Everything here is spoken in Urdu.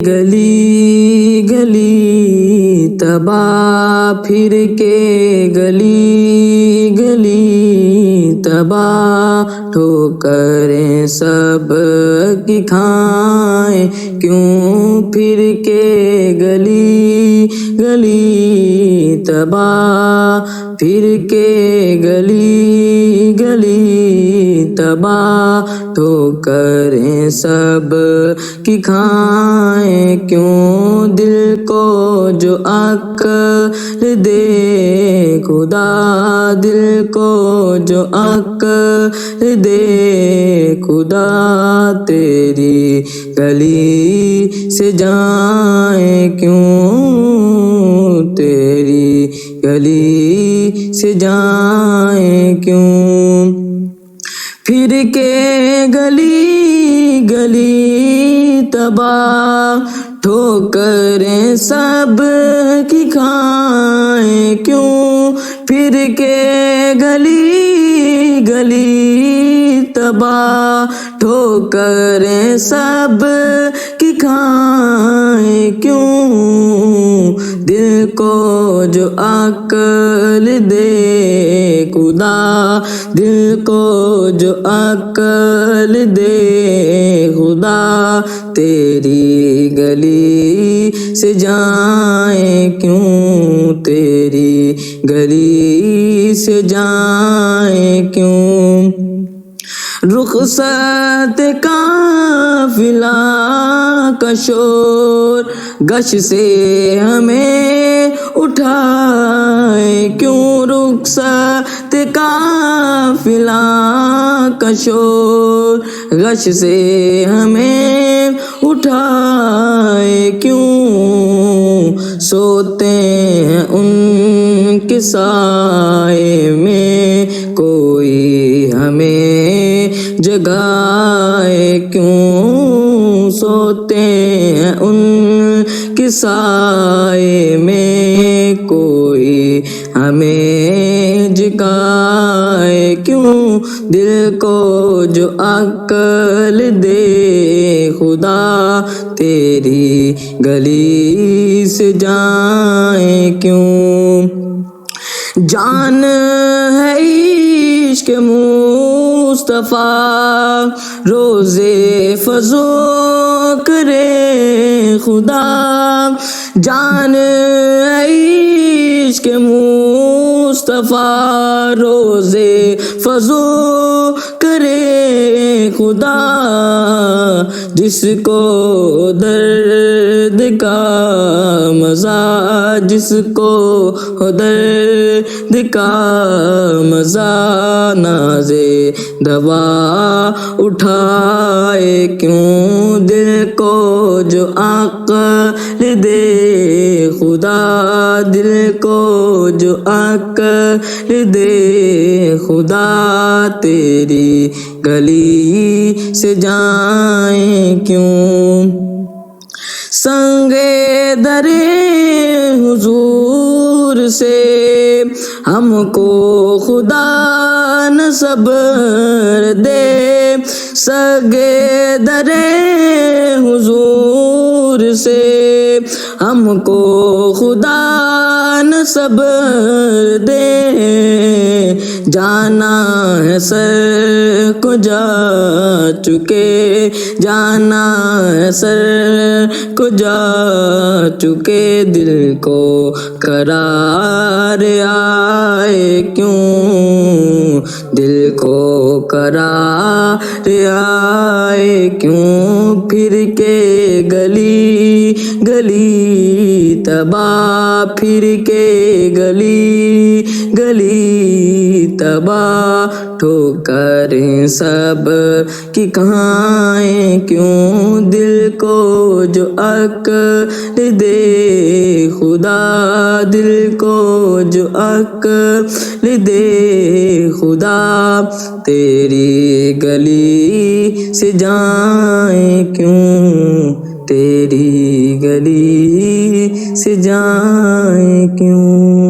گلی گلی تباہ پھر کے گلی گلی تباہ ٹھوکریں سب کی کھائیں کیوں پھر کے گلی گلی تباہ پھر کے گلی گلی تباہ ٹھوکریں سب کی کھائیں کیوں دل کو جو عقل دے خدا دل کو جو عقل دے خدا تیری گلی سے جائیں کیوں تیری گلی سے جائیں کیوں پھر کے گلی گلی تباہ ٹھوکریں سب کی کھائیں کیوں پھر کے گلی گلی تباہ ٹھوکریں سب کی کھائیں کیوں دل کو جو عقل دے خدا دل کو جو عقل دے خدا تیری گلی سے جائیں کیوں تیری گلی سے جائیں کیوں رخصت قافلہ کا شور گش سے ہمیں اٹھائے کیوں رخصت قافلہ کا شور غش سے ہمیں اٹھائے کیوں سوتے ہیں ان کے سائے میں کوئی ہمیں جگائے کیوں سوتے ہیں ان کے سائے میں کوئی ہمیں جگائے کیوں دل کو جو عقل دے خدا تیری گلی سے جائیں کیوں جان ہے عشق مصطفیٰ روزے فضو کرے خدا جان ہے عشق مصطفیٰ روزے فضو کرے خدا جس کو درد کا مزہ جس کو درد کا مزہ نازے دوا اٹھائے کیوں دل کو جو عقل دے خدا دل کو جو عقل دے خدا تیری گلی سے جائیں کیوں سنگے درے حضور سے ہم کو خدا نہ صبر دے سنگے درے حضور سے ہم کو خدا نہ صبر دے جانا ہے سر کو جا چکے جانا ہے سر کو جا چکے دل کو قرار آئے کیوں دل کو قرار آئے کیوں پھر کے گلی گلی تباہ پھر کے گلی گلی تباہ ٹھوکریں سب کی کھائیں کیوں دل کو جو عقل دے خدا دل کو جو عقل دے خدا تیری گلی سے جائیں کیوں تیری گلی سے جائیں کیوں